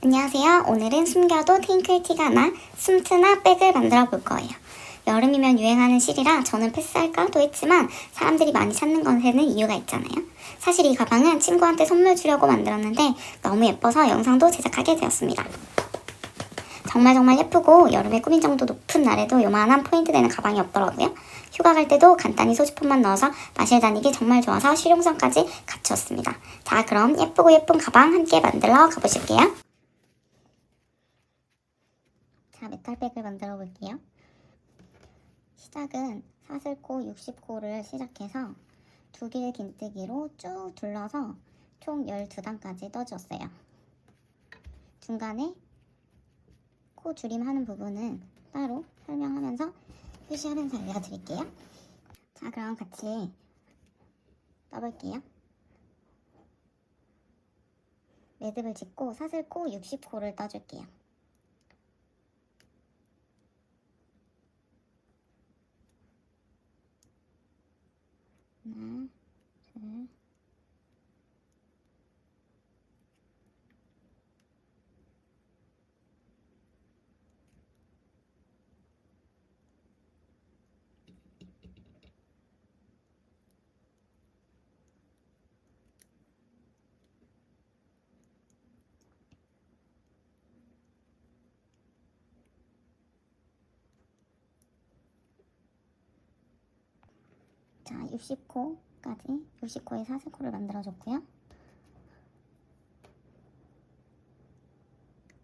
안녕하세요. 오늘은 숨겨도 팅클티가 나 숨트나 백을 만들어 볼 거예요. 여름이면 유행하는 실이라 저는 패스할까도 했지만 사람들이 많이 찾는 것에는 이유가 있잖아요. 사실 이 가방은 친구한테 선물 주려고 만들었는데 너무 예뻐서 영상도 제작하게 되었습니다. 정말 예쁘고 여름에 꾸민 정도 높은 날에도 요만한 포인트 되는 가방이 없더라고요. 휴가 갈 때도 간단히 소지품만 넣어서 마실 다니기 정말 좋아서 실용성까지 갖추었습니다. 자, 그럼 예쁘고 예쁜 가방 함께 만들러 가보실게요. 자, 메탈백을 만들어 볼게요. 시작은 사슬코 60코를 시작해서 두 개의 긴뜨기로 쭉 둘러서 총 12단까지 떠주었어요. 중간에 코 줄임하는 부분은 따로 설명하면서 표시하면서 알려드릴게요. 자, 그럼 같이 떠볼게요. 매듭을 짓고 사슬코 60코를 떠줄게요. 하나, 둘, 자, 60코까지 60코의 사슬코를 만들어줬고요.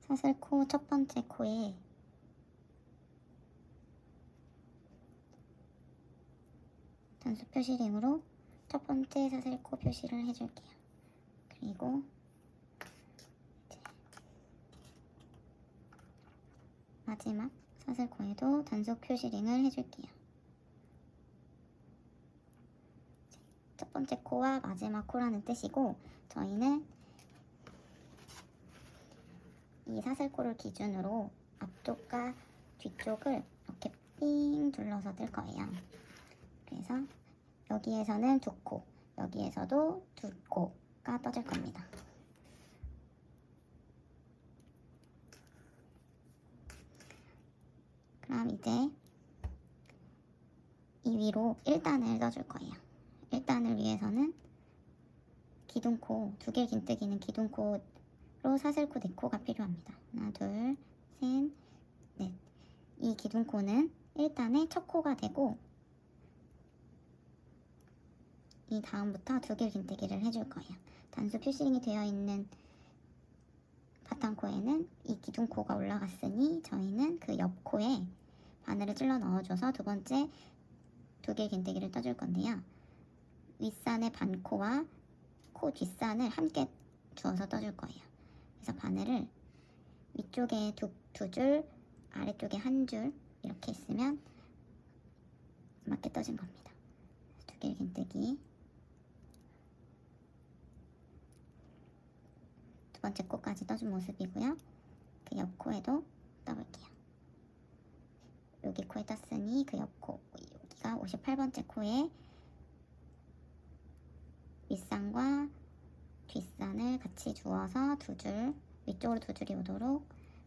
사슬코 첫 번째 코에 단수 표시링으로 첫 번째 사슬코 표시를 해줄게요. 그리고 이제 마지막 사슬코에도 단속 표시링을 해줄게요. 첫 번째 코와 마지막 코라는 뜻이고 저희는 이 사슬코를 기준으로 앞쪽과 뒤쪽을 이렇게 삥 둘러서 뜰 거예요. 그래서 여기에서는 2코, 여기에서도 2코가 떠질 겁니다. 그럼 이제 이 위로 1단을 떠줄 거예요. 1단을 위해서는 기둥코, 2개 긴뜨기는 기둥코로 사슬코 4코가 필요합니다. 하나, 둘, 셋, 넷. 이 기둥코는 1단의 첫 코가 되고 이 다음부터 2개 긴뜨기를 해줄 거예요. 단수 표시링이 되어 있는 바탕코에는 이 기둥코가 올라갔으니 저희는 그 옆코에 바늘을 찔러 넣어줘서 두 번째 2개 긴뜨기를 떠줄 건데요. 윗산의 반코와 코 뒷산을 함께 주어서 떠줄 거예요. 그래서 바늘을 위쪽에 두 줄, 아래쪽에 한 줄 이렇게 있으면 맞게 떠진 겁니다. 2개 긴뜨기, 두 번째 코까지 떠준 모습이고요. 그 옆코에도 떠볼게요. 여기 코에 떴으니 그 옆코, 여기가 58번째 코에 윗산과 뒷산을 같이 주어서 2줄, 위쪽으로 2줄이 오도록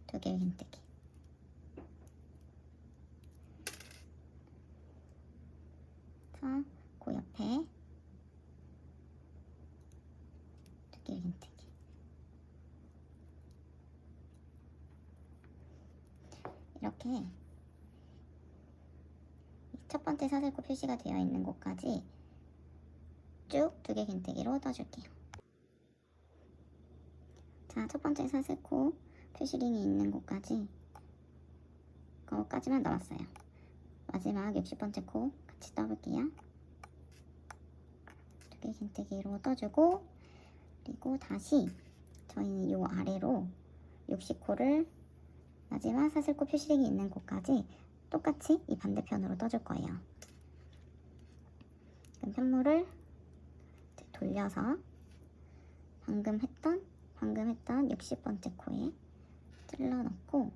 2개 긴뜨기. 그래서 그 옆에 2개 긴뜨기. 이렇게 첫 번째 사슬코 표시가 되어 있는 곳까지 쭉 2개 긴뜨기로 떠줄게요. 자, 첫 번째 사슬코 표시링이 있는 곳까지 거기까지만 넣었어요. 마지막 60번째 코 같이 떠볼게요. 2개 긴뜨기로 떠주고 그리고 다시 저희는 요 아래로 60코를 마지막 사슬코 표시링이 있는 곳까지 똑같이 이 반대편으로 떠줄 거예요. 그럼 편물을 돌려서 방금 했던 60번째 코에 찔러 넣고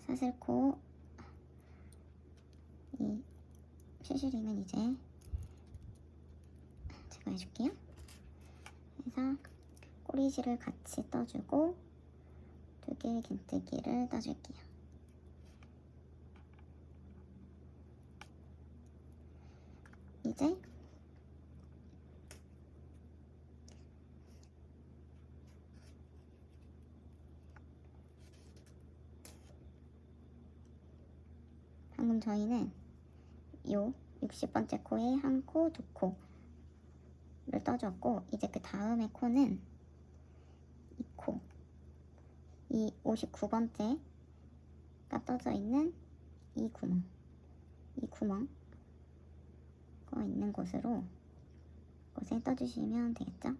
사슬코 이 표시링은 이제 제가 해줄게요. 그래서 꼬리실을 같이 떠주고 2개의 긴뜨기를 떠줄게요. 이제 방금 저희는 요 60번째 코에 한 코, 2코를 떠줬고, 이제 그 다음에 코는 이 코, 이 59번째가 떠져 있는 이 구멍 거 있는 곳에 떠주시면 되겠죠?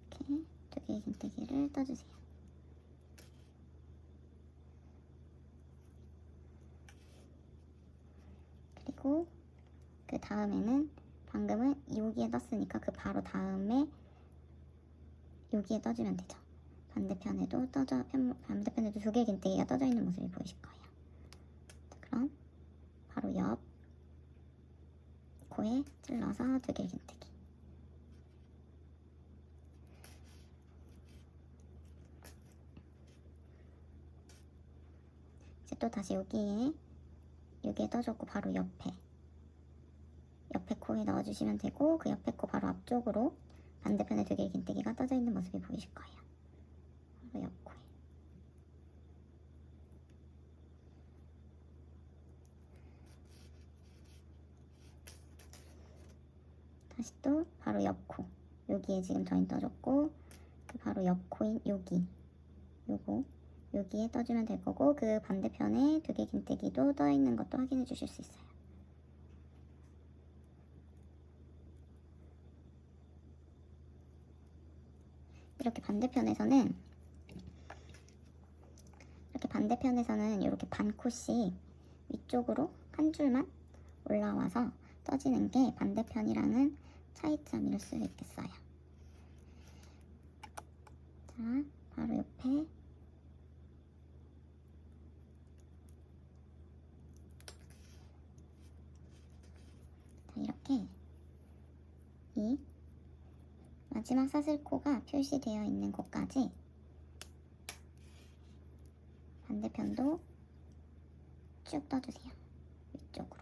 이렇게 2개의 긴뜨기를 떠주세요. 그리고 그 다음에는 방금은 여기에 떴으니까 그 바로 다음에 여기에 떠주면 되죠. 반대편에도 2개의 긴뜨기가 떠져 있는 모습이 보이실 거예요. 자, 그럼 바로 옆 코에 찔러서 2개의 긴뜨기. 이제 또 다시 여기에 떠줬고 바로 옆에 코에 넣어주시면 되고, 그 옆에 코 바로 앞쪽으로 반대편에 2개의 긴뜨기가 떠져 있는 모습이 보이실 거예요. 바로 옆 코에. 다시 또 바로 옆 코. 여기에 지금 저희 떠줬고, 그 바로 옆 코인 여기에 떠주면 될 거고, 그 반대편에 2개의 긴뜨기도 떠 있는 것도 확인해 주실 수 있어요. 이렇게 반대편에서는 이렇게 반 콧씩 위쪽으로 한 줄만 올라와서 떠지는 게 반대편이랑은 차이점일 수 있겠어요. 자, 바로 옆에 이렇게 이 마지막 사슬코가 표시되어 있는 곳까지 반대편도 쭉 떠주세요. 위쪽으로.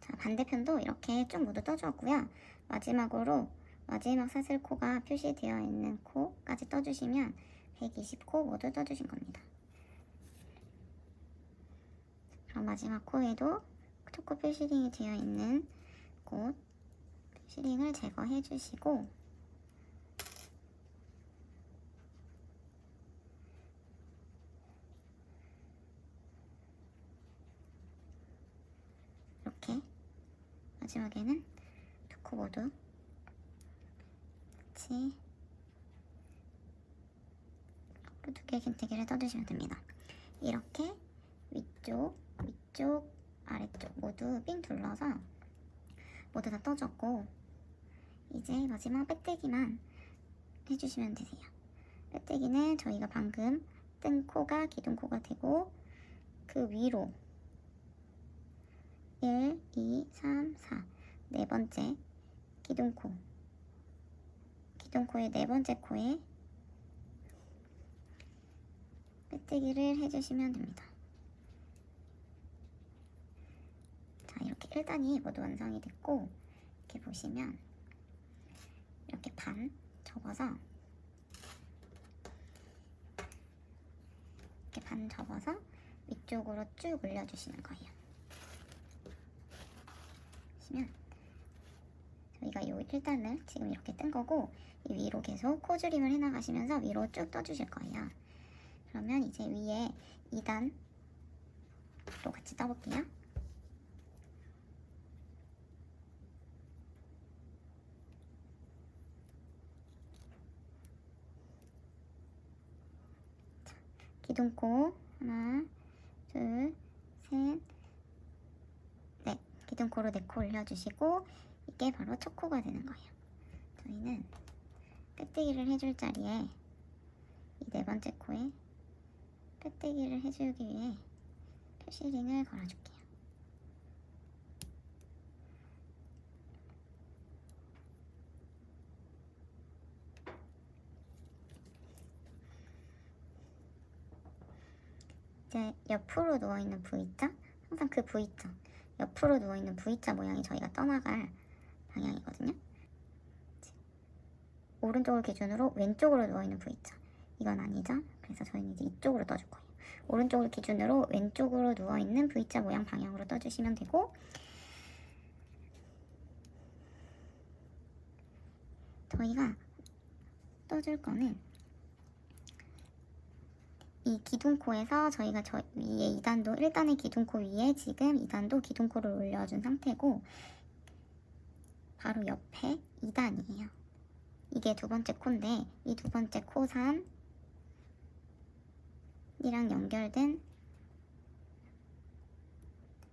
자, 반대편도 이렇게 쭉 모두 떠주었고요. 마지막 사슬코가 표시되어 있는 코까지 떠주시면 120코 모두 떠주신 겁니다. 그럼 마지막 코에도 초코 표시링이 되어 있는 곳 표시링을 제거해 주시고, 이렇게 마지막에는 2코 모두 같이 2개의 긴뜨기를 떠주시면 됩니다. 이렇게 위쪽, 아래쪽 모두 삥 둘러서 모두 다 떠줬고, 이제 마지막 빼떼기만 해주시면 되세요. 빼떼기는 저희가 방금 뜬 코가 기둥코가 되고, 그 위로 1, 2, 3, 4 네 번째 기둥코의 네 번째 코에 빼떼기를 해주시면 됩니다. 자, 이렇게 1단이 모두 완성이 됐고, 이렇게 보시면 이렇게 반 접어서 위쪽으로 쭉 올려주시는 거예요. 보시면 저희가 이 1단을 지금 이렇게 뜬 거고, 이 위로 계속 코줄임을 해나가시면서 위로 쭉 떠주실 거예요. 그러면 이제 위에 2단도 같이 떠볼게요. 기둥코 하나, 둘, 셋, 넷. 기둥코로 4코 올려주시고, 이게 바로 첫 코가 되는 거예요. 저희는 빼떼기를 해줄 자리에 이 4번째 코에 빼떼기를 해주기 위해 표시링을 걸어줄게요. 이제 옆으로 누워있는 V자, 항상 그 V자, 옆으로 누워있는 V자 모양이 저희가 떠나갈 방향이거든요. 오른쪽을 기준으로 왼쪽으로 누워있는 V자, 이건 아니죠? 그래서 저희는 이제 이쪽으로 떠줄 거예요. 오른쪽을 기준으로 왼쪽으로 누워있는 V자 모양 방향으로 떠주시면 되고, 저희가 떠줄 거는 이 기둥코에서 저희가 저 위에 2단도 1단의 기둥코 위에 지금 2단도 기둥코를 올려준 상태고, 바로 옆에 2단이에요. 이게 두 번째 코인데 이 두 번째 코산이랑 연결된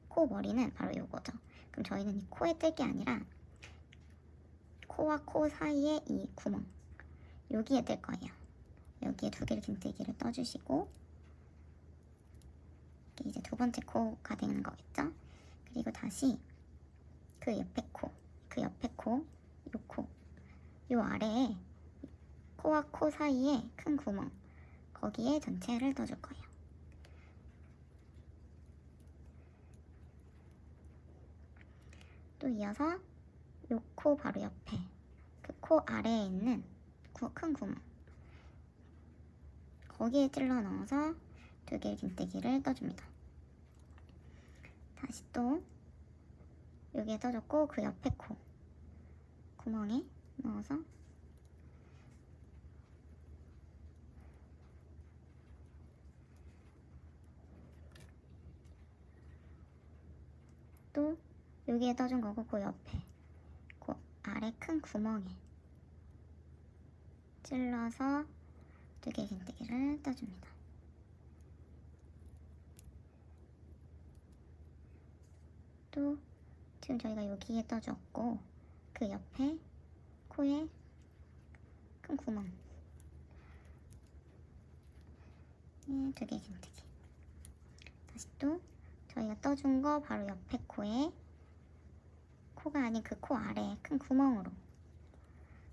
코 머리는 바로 요거죠. 그럼 저희는 이 코에 뜰 게 아니라 코와 코 사이에 이 구멍, 여기에 뜰 거예요. 여기에 두 개를 긴뜨기를 떠주시고, 이게 이제 두 번째 코가 되는 거겠죠. 그리고 다시 그 옆에 코, 그 옆에 코, 요 코, 요 아래에 코와 코 사이에 큰 구멍, 거기에 전체를 떠줄 거예요. 또 이어서 요 코 바로 옆에 그 코 아래에 있는 큰 구멍, 거기에 찔러 넣어서 두 개의 긴뜨기를 떠줍니다. 다시 또 여기에 떠줬고 그 옆에 코 구멍에 넣어서 또 여기에 떠준 거고 그 옆에 그 아래 큰 구멍에 찔러서 두 개의 긴뜨기를 떠줍니다. 또 지금 저희가 여기에 떠줬고 그 옆에 코에 큰 구멍 두 개의 긴뜨기. 다시 또 저희가 떠준 거 바로 옆에 코에 코가 아닌 그 코 아래에 큰 구멍으로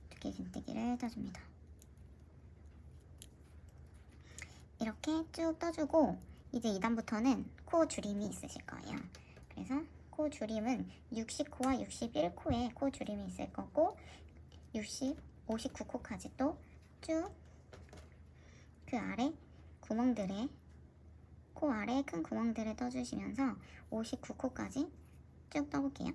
두 개의 긴뜨기를 떠줍니다. 이렇게 쭉 떠주고 이제 2단부터는 코 줄임이 있으실 거예요. 그래서 코 줄임은 60코와 61코에 코 줄임이 있을 거고 59코까지 또 쭉 그 아래 구멍들에 코 아래 큰 구멍들을 떠주시면서 59코까지 쭉 떠볼게요.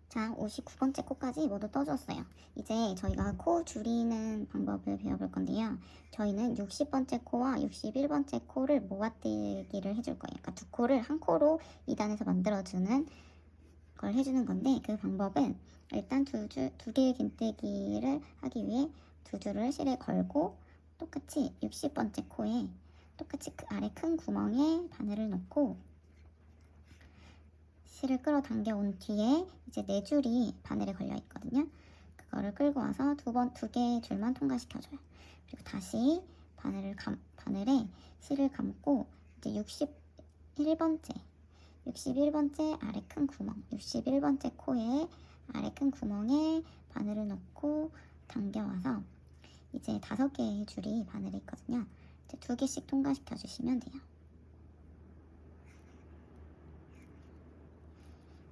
자, 59번째 코까지 모두 떠줬어요. 이제 저희가 코 줄이는 방법을 배워볼 건데요. 저희는 60번째 코와 61번째 코를 모아뜨기를 해줄 거예요. 그러니까 두 코를 한 코로 2단에서 만들어주는 걸 해주는 건데, 그 방법은 일단 두 개의 긴뜨기를 하기 위해 두 줄을 실에 걸고 똑같이 60번째 코에 똑같이 그 아래 큰 구멍에 바늘을 넣고 실을 끌어당겨 온 뒤에 이제 네 줄이 바늘에 걸려 있거든요. 그거를 끌고 와서 두 개의 줄만 통과시켜줘요. 그리고 다시 바늘에 실을 감고 이제 61번째 아래 큰 구멍, 61번째 코에 아래 큰 구멍에 바늘을 넣고 당겨와서 이제 5개의 줄이 바늘에 있거든요. 이제 2개씩 통과시켜 주시면 돼요.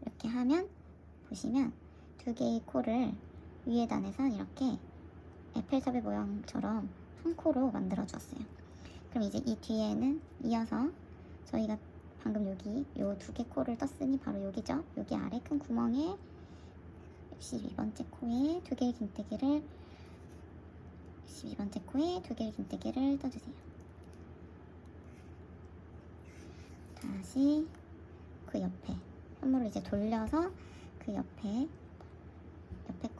이렇게 하면 보시면 2개의 코를 위에 단에서 이렇게 에펠탑의 모양처럼 한 코로 만들어 주었어요. 그럼 이제 이 뒤에는 이어서 저희가 방금 여기 요 2개 코를 떴으니 바로 여기죠. 여기 아래 큰 구멍에 62번째 코에 2개의 긴뜨기를 12번째 코에 두 개의 긴뜨기를 떠주세요. 다시 그 옆에 현무를 이제 돌려서 그 옆에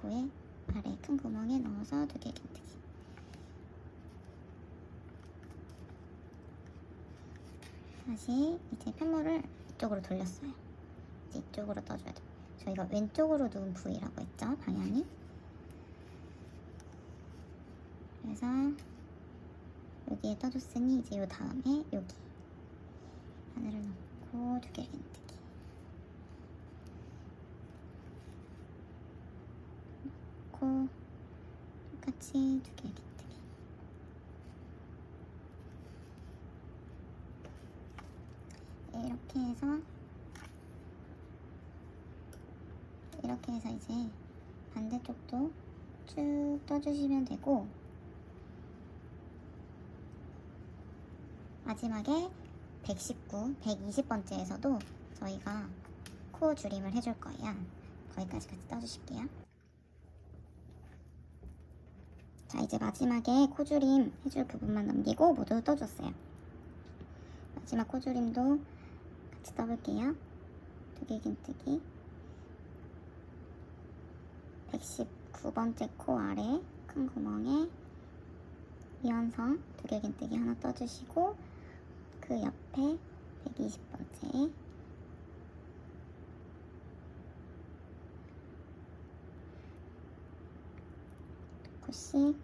코에 아래 큰 구멍에 넣어서 두 개의 긴뜨기. 다시 이제 편물을 이쪽으로 돌렸어요. 이제 이쪽으로 떠줘야 돼요. 저희가 왼쪽으로 누운 부위라고 했죠, 방향이. 그래서 여기에 떠줬으니 이제 요 다음에 여기 바늘을 넣고 두 개의 긴뜨기 넣고 똑같이 두 개의 긴뜨기. 이렇게 해서 이제 반대쪽도 쭉 떠주시면 되고, 마지막에 119, 120번째에서도 저희가 코 줄임을 해줄 거예요. 거기까지 같이 떠주실게요. 자, 이제 마지막에 코 줄임 해줄 부분만 남기고 모두 떠줬어요. 마지막 코 줄임도 같이 떠볼게요. 두 개 긴뜨기. 119번째 코 아래 큰 구멍에 위원성 두 개 긴뜨기 하나 떠주시고, 그 옆에 120번째 코씩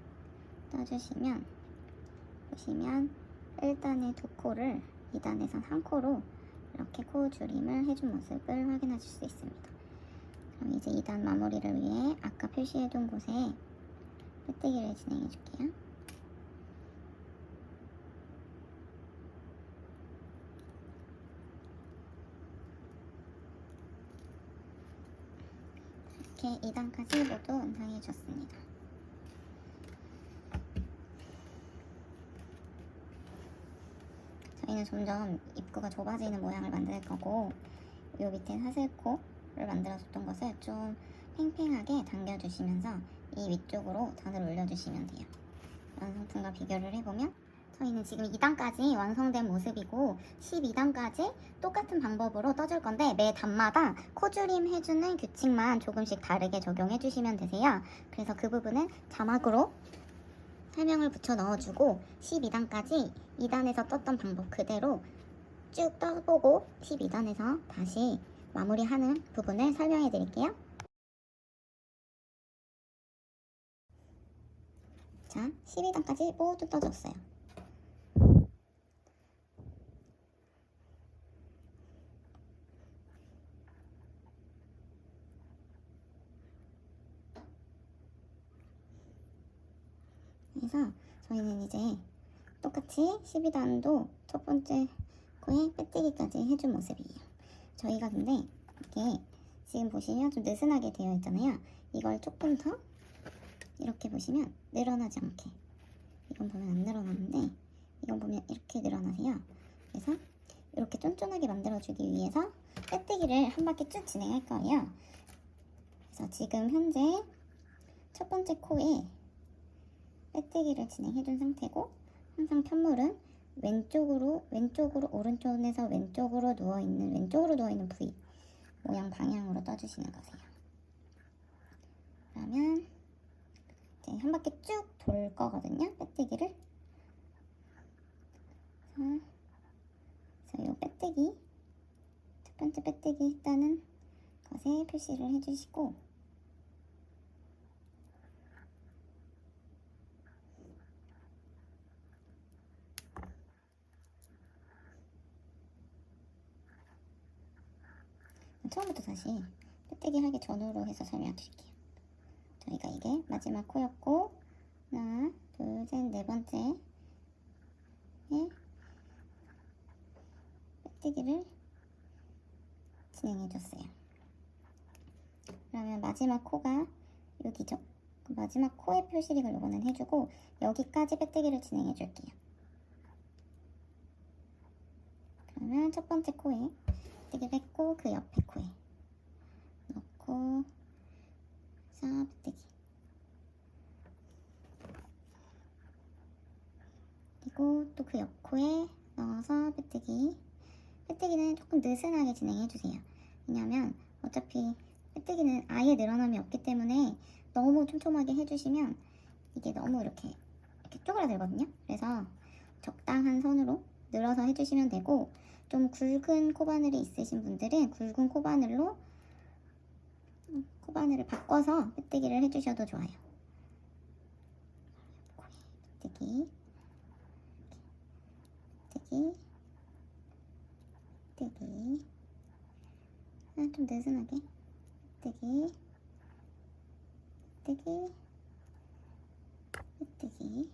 떠주시면, 보시면 1단의 두 코를 2단에서 3코로 이렇게 코 줄임을 해준 모습을 확인하실 수 있습니다. 그럼 이제 2단 마무리를 위해 아까 표시해둔 곳에 빼뜨기를 진행해 줄게요. 이렇게 2단까지 모두 완성해 줬습니다. 저희는 점점 입구가 좁아지는 모양을 만들 거고, 요 밑에 사슬코를 만들어줬던 것을 좀 팽팽하게 당겨주시면서 이 위쪽으로 단을 올려주시면 돼요. 완성품과 비교를 해보면 저희는 지금 2단까지 완성된 모습이고, 12단까지 똑같은 방법으로 떠줄 건데 매 단마다 코줄임 해주는 규칙만 조금씩 다르게 적용해 주시면 되세요. 그래서 그 부분은 자막으로 설명을 붙여 넣어주고, 12단까지 2단에서 떴던 방법 그대로 쭉 떠보고 12단에서 다시 마무리하는 부분을 설명해 드릴게요. 자, 12단까지 모두 떠줬어요. 그래서 저희는 이제 똑같이 12단도 첫 번째 코에 빼뜨기까지 해준 모습이에요. 저희가 근데 이게 지금 보시면 좀 느슨하게 되어 있잖아요. 이걸 조금 더 이렇게 보시면 늘어나지 않게, 이건 보면 안 늘어나는데 이건 보면 이렇게 늘어나세요. 그래서 이렇게 쫀쫀하게 만들어주기 위해서 빼뜨기를 한 바퀴 쭉 진행할 거예요. 그래서 지금 현재 첫 번째 코에 빼뜨기를 진행해준 상태고, 항상 편물은 왼쪽으로 오른쪽에서 왼쪽으로 누워있는 부위 모양 방향으로 떠주시는 거세요. 그러면 이제 한 바퀴 쭉 돌 거거든요, 빼뜨기를. 그래서 이 빼뜨기, 첫 번째 빼뜨기 했다는 것에 표시를 해주시고, 처음부터 다시 빼뜨기 하기 전으로 해서 설명해 드릴게요. 저희가 이게 마지막 코였고, 하나, 둘, 셋, 네 번째에 빼뜨기를 진행해 줬어요. 그러면 마지막 코가 여기죠. 마지막 코의 표시를 이거는 해주고, 여기까지 빼뜨기를 진행해 줄게요. 그러면 첫 번째 코에 빼뜨기를 했고, 그 옆에 코에 넣고 싹 빼뜨기. 그리고 또 그 옆코에 넣어서 빼뜨기. 빼뜨기는 조금 느슨하게 진행해주세요. 왜냐하면 어차피 빼뜨기는 아예 늘어남이 없기 때문에 너무 촘촘하게 해주시면 이게 너무 이렇게 쪼그라들거든요. 그래서 적당한 선으로 늘어서 해주시면 되고, 좀 굵은 코바늘이 있으신 분들은 굵은 코바늘로 코바늘을 바꿔서 빼뜨기를 해주셔도 좋아요. 빼뜨기, 빼뜨기, 빼뜨기. 좀 느슨하게 빼뜨기, 빼뜨기, 빼뜨기.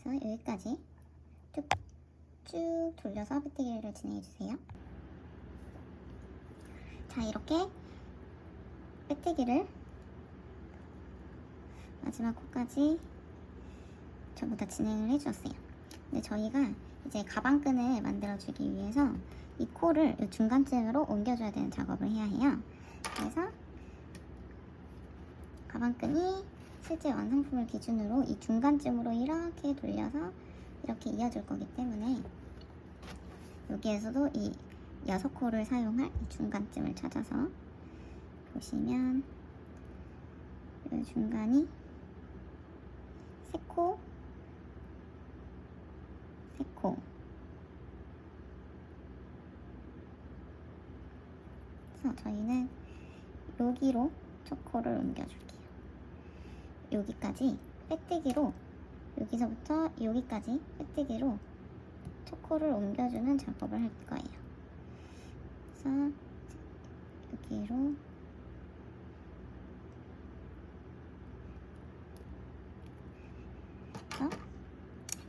그래서 여기까지 쭉 돌려서 빼뜨기를 진행해주세요. 자, 이렇게 빼뜨기를 마지막 코까지 전부 다 진행을 해주었어요. 근데 저희가 이제 가방끈을 만들어주기 위해서 이 코를 이 중간쯤으로 옮겨줘야 되는 작업을 해야 해요. 그래서 가방끈이 실제 완성품을 기준으로 이 중간쯤으로 이렇게 돌려서 이렇게 이어줄 거기 때문에 여기에서도 이 6코를 사용할 이 중간쯤을 찾아서 보시면 이 중간이 3코, 3코. 그래서 저희는 여기로 첫 코를 옮겨줄게요. 여기까지 빼뜨기로, 여기서부터 여기까지 빼뜨기로 첫 코를 옮겨주는 작업을 할 거예요. 그래서 여기로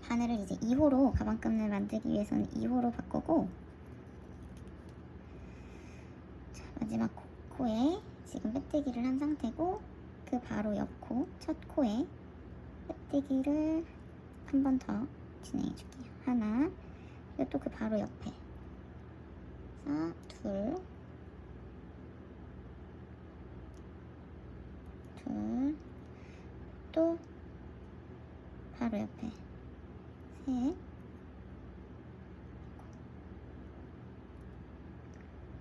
바늘을 이제 2호로 가방끈을 만들기 위해서는 2호로 바꾸고, 자, 마지막 코에 지금 빼뜨기를 한 상태고, 그 바로 옆 코, 첫 코에 빼뜨기를 한 번 더 진행해 줄게요. 하나, 그리고 또 그 바로 옆에. 그래서 둘, 또 바로 옆에 셋,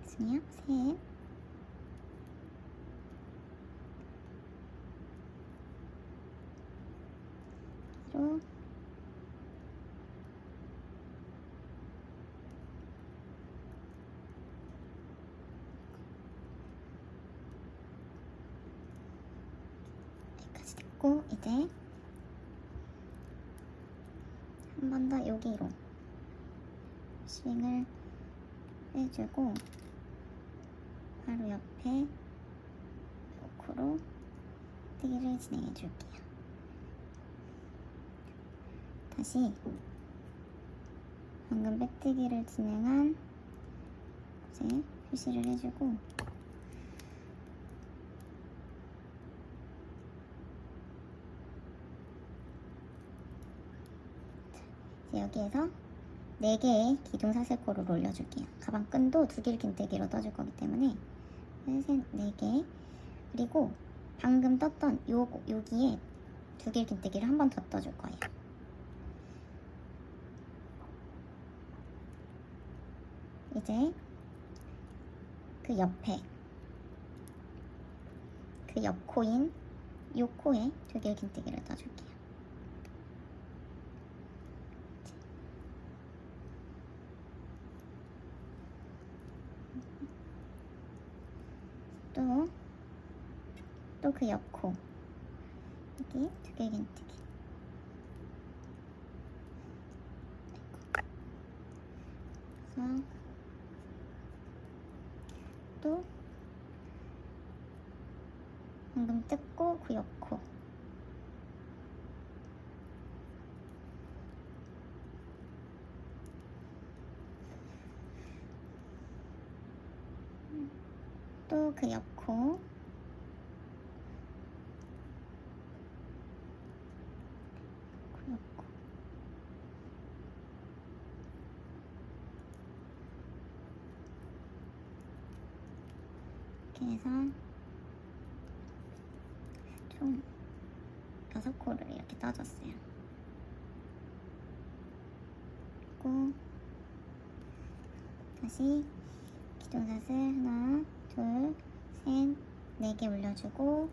죄송해요, 셋, 그리고 여기까지 됐고, 이제 한 번 더 여기로 스윙을 해주고, 바로 옆에 요코로 빼뜨기를 진행해 줄게요. 다시 방금 빼뜨기를 진행한 곳에 표시를 해주고, 이제 여기에서 4개의 기둥 사슬코를 올려줄게요. 가방끈도 2길 긴뜨기로 떠줄 거기 때문에 4개. 그리고 방금 떴던 여기에 2길 긴뜨기를 한 번 더 떠줄 거예요. 이제 그 옆에, 그 옆 코인 요 코에 2길 긴뜨기를 떠줄게요. 또 그 옆 코, 여기 2길 긴뜨기. 그래서 또 방금 뜯고 그 옆 코, 또 그 옆 코, 그 옆 코. 이렇게 해서 총 6코를 이렇게 떠줬어요. 올려주고 다시 기둥사슬 하나, 둘, 셋, 4개 올려주고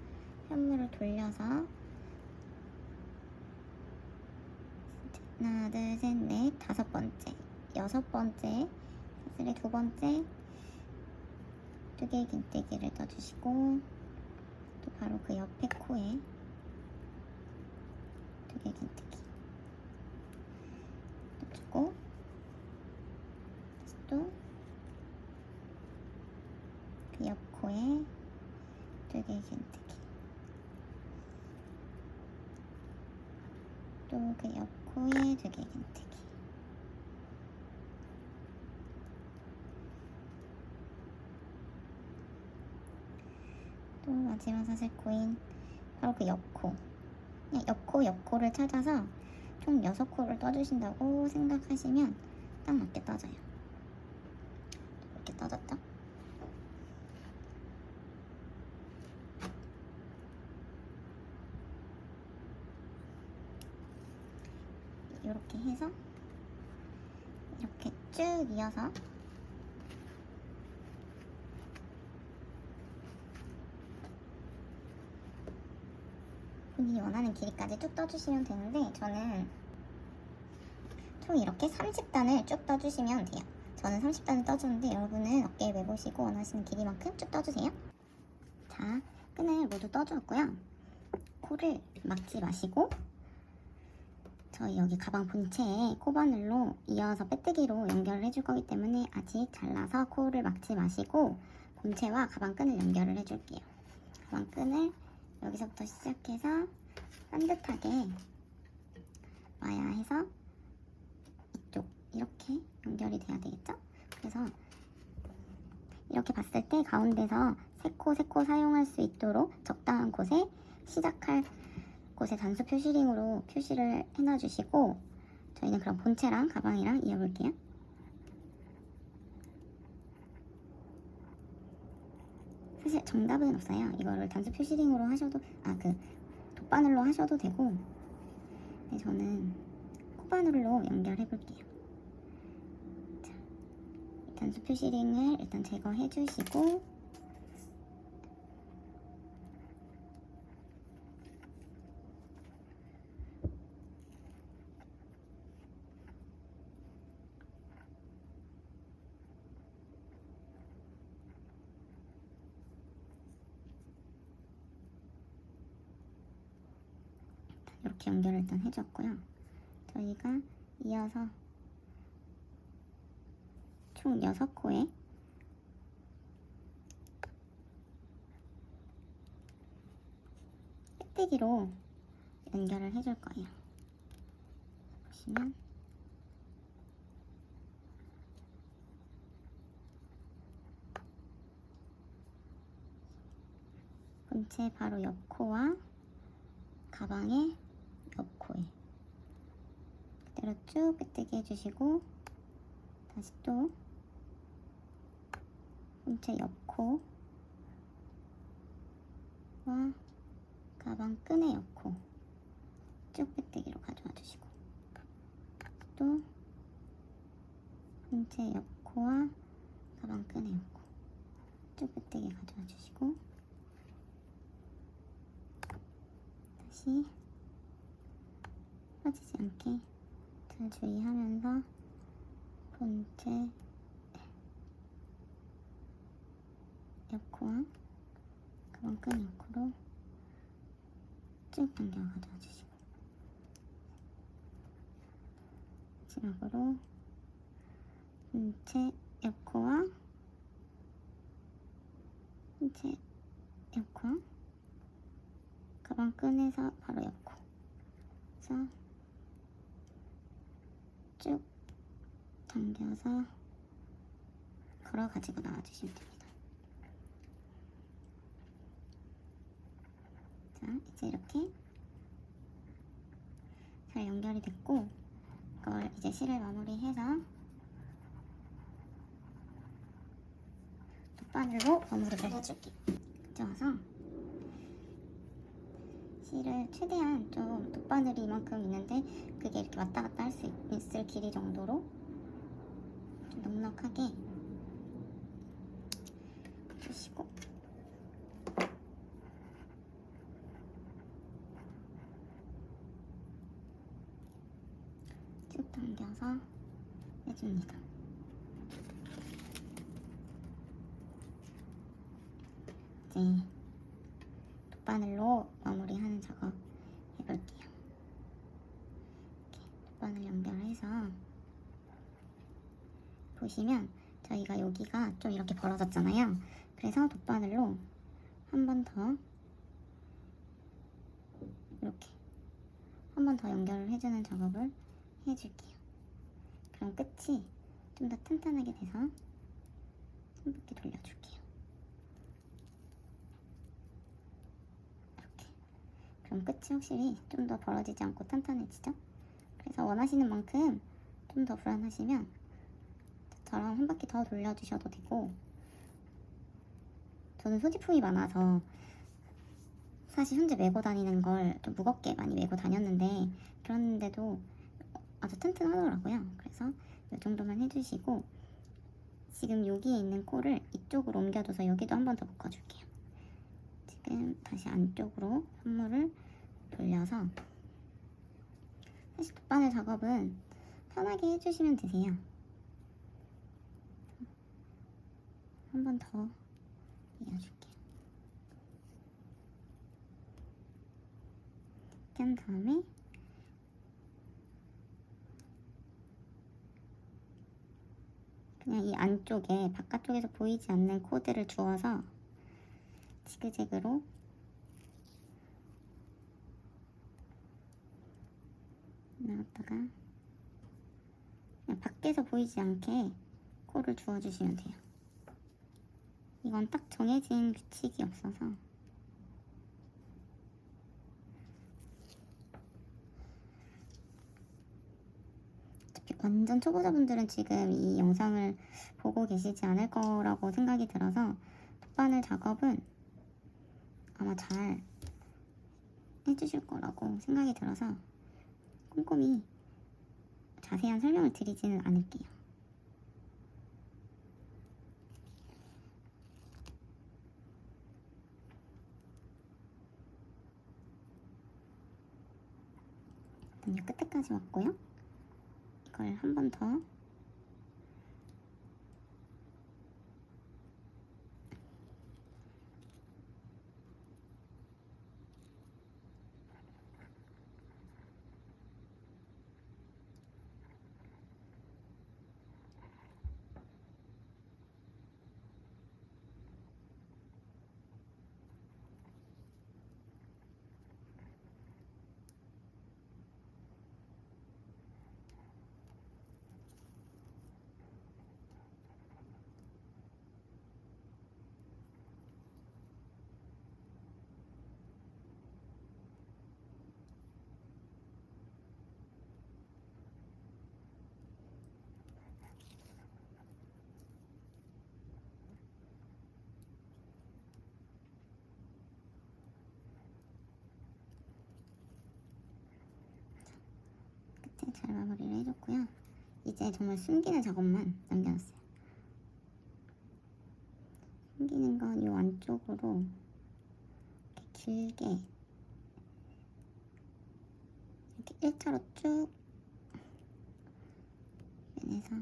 현무를 돌려서 하나, 둘, 셋, 넷, 5번째, 6번째 사슬의 2번째 2개의 긴뜨기를 떠주시고 또 바로 그 옆에 코에 2개의 긴뜨기 떠주고 다시 또 그 옆 코에 2개의 긴뜨기 또 그 옆 코에 2개의 긴뜨기 또 마지막 사슬 코인 바로 그 옆코 그냥 옆코를 찾아서 총 6코를 떠주신다고 생각하시면 딱 맞게 떠져요. 이렇게 떠졌죠? 이렇게 해서 이렇게 쭉 이어서 본인이 원하는 길이까지 쭉 떠주시면 되는데 저는 총 이렇게 30단을 쭉 떠주시면 돼요. 저는 30단을 떠주는데 여러분은 어깨에 매보시고 원하시는 길이만큼 쭉 떠주세요. 자, 끈을 모두 떠주었고요. 코를 막지 마시고 저희 여기 가방 본체에 코바늘로 이어서 빼뜨기로 연결을 해줄 거기 때문에 아직 잘라서 코를 막지 마시고 본체와 가방 끈을 연결을 해줄게요. 가방 끈을 여기서부터 시작해서 산뜻하게 와야 해서 이쪽 이렇게 연결이 돼야 되겠죠? 그래서 이렇게 봤을 때 가운데서 세 코 사용할 수 있도록 적당한 곳에 시작할 곳에 단수 표시링으로 표시를 해놔주시고 저희는 그럼 본체랑 가방이랑 이어볼게요. 사실 정답은 없어요. 이거를 단수 표시링으로 하셔도 그 돗바늘로 하셔도 되고 네, 저는 콧바늘로 연결해 볼게요. 자, 단수 표시링을 일단 제거해 주시고 이렇게 연결을 일단 해줬고요. 저희가 이어서 총 6코에 빼뜨기로 연결을 해줄 거예요. 보시면 본체 바로 옆코와 가방의 옆코에 그대로 쭉 빼뜨기 해주시고 다시 또 본체 옆코와 가방 끈의 옆코 쭉 빼뜨기로 가져와 주시고 또 본체 옆코와 가방 끈의 옆코 쭉 빼뜨기 가져와 주시고 다시 빠지지 않게 잘 주의하면서 본체 옆코와 가방 끈 옆코로 쭉 당겨 가져와 주시고 마지막으로 본체 옆코와 본체 옆코 가방 끈에서 바로 옆코 그래서 쭉 당겨서 걸어 가지고 나와 주시면 됩니다. 자, 이제 이렇게 잘 연결이 됐고 이걸 이제 실을 마무리해서 돗바늘로 마무리를 해줄게요. 그쳐서 실을 최대한 좀 돗바늘이 이만큼 있는데 그게 이렇게 왔다 갔다 할 수 있을 길이 정도로 넉넉하게 주시고 쭉 당겨서 해줍니다. 이제 돗바늘로 마무리하는 작업 해볼게요. 이렇게 돗바늘 연결해서 보시면 저희가 여기가 좀 이렇게 벌어졌잖아요. 그래서 돗바늘로 한 번 더 이렇게 한 번 더 연결을 해주는 작업을 해줄게요. 그럼 끝이 좀 더 탄탄하게 돼서 한 바퀴 돌려줄게요. 이렇게. 그럼 끝이 확실히 좀 더 벌어지지 않고 탄탄해지죠? 그래서 원하시는 만큼 좀 더 불안하시면 저처럼 한 바퀴 더 돌려주셔도 되고, 저는 소지품이 많아서 사실 현재 메고 다니는 걸 좀 무겁게 많이 메고 다녔는데 그런데도 아주 튼튼하더라고요. 그래서 이 정도만 해주시고, 지금 여기에 있는 코를 이쪽으로 옮겨줘서 여기도 한 번 더 묶어줄게요. 지금 다시 안쪽으로 선물을 돌려서, 사실 돗바늘 작업은 편하게 해주시면 되세요. 한 번 더 이어줄게요. 이렇게 한 다음에 그냥 이 안쪽에 바깥쪽에서 보이지 않는 코드를 주어서 지그재그로 나갔다가 그냥 밖에서 보이지 않게 코를 주어주시면 돼요. 이건 딱 정해진 규칙이 없어서 완전 초보자분들은 지금 이 영상을 보고 계시지 않을 거라고 생각이 들어서 돗바늘 작업은 아마 잘 해주실 거라고 생각이 들어서 꼼꼼히 자세한 설명을 드리지는 않을게요. 일단 이 끝에까지 왔고요. 이걸 한 번 더 끝에 잘 마무리를 해줬고요. 이제 정말 숨기는 작업만 남겨놨어요. 숨기는 건 이 안쪽으로 이렇게 길게 이렇게 1차로 쭉 빼내서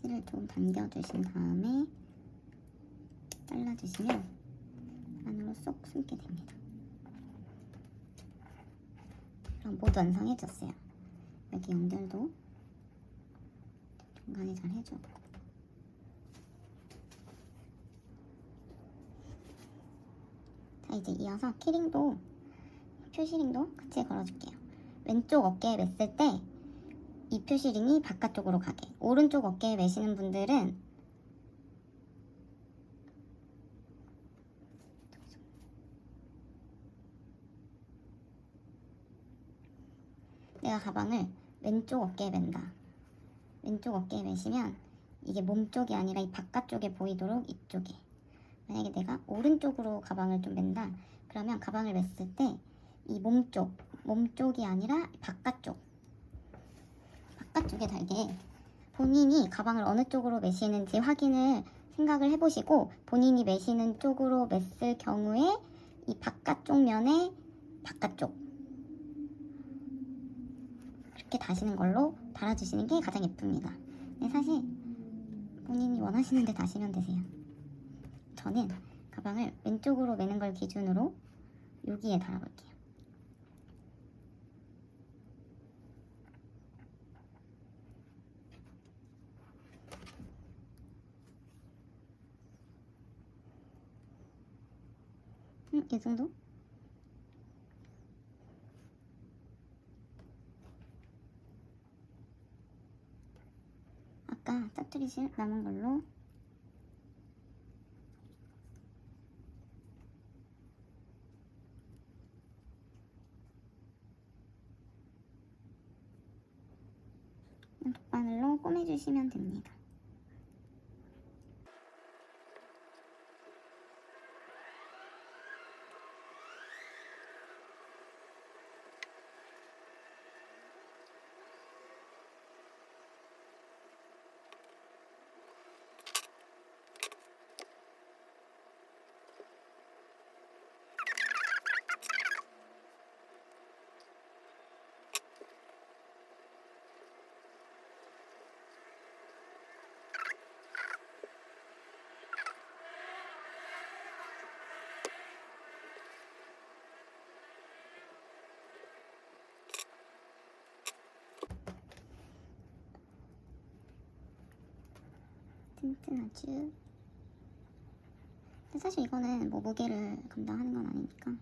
실을 좀 당겨주신 다음에 잘라주시면 안으로 쏙 숨게 됩니다. 그럼 모두 완성해졌어요. 여기 연결도 중간에 잘 해주고, 자 이제 이어서 키링도 표시링도 같이 걸어줄게요. 왼쪽 어깨에 맸을 때 이 표시링이 바깥쪽으로 가게, 오른쪽 어깨에 매시는 분들은 내가 가방을 왼쪽 어깨에 맨다, 왼쪽 어깨에 매시면 이게 몸 쪽이 아니라 이 바깥쪽에 보이도록 이쪽에. 만약에 내가 오른쪽으로 가방을 좀 맨다. 그러면 가방을 맸을 때 이 몸 쪽이 아니라 바깥쪽에 달게 본인이 가방을 어느 쪽으로 매시는지 확인을 생각을 해보시고 본인이 매시는 쪽으로 맸을 경우에 이 바깥쪽 면에 바깥쪽 이렇게 다시는 걸로 달아주시는 게 가장 예쁩니다. 근데 사실 본인이 원하시는 데 다시면 되세요. 저는 가방을 왼쪽으로 매는 걸 기준으로 여기에 달아볼게요. 이 정도? 아까 짜투리 실 남은 걸로 돗바늘로 꼬매주시면 됩니다. 튼튼하죠. 근데 사실 이거는 뭐 무게를 감당하는 건 아니니까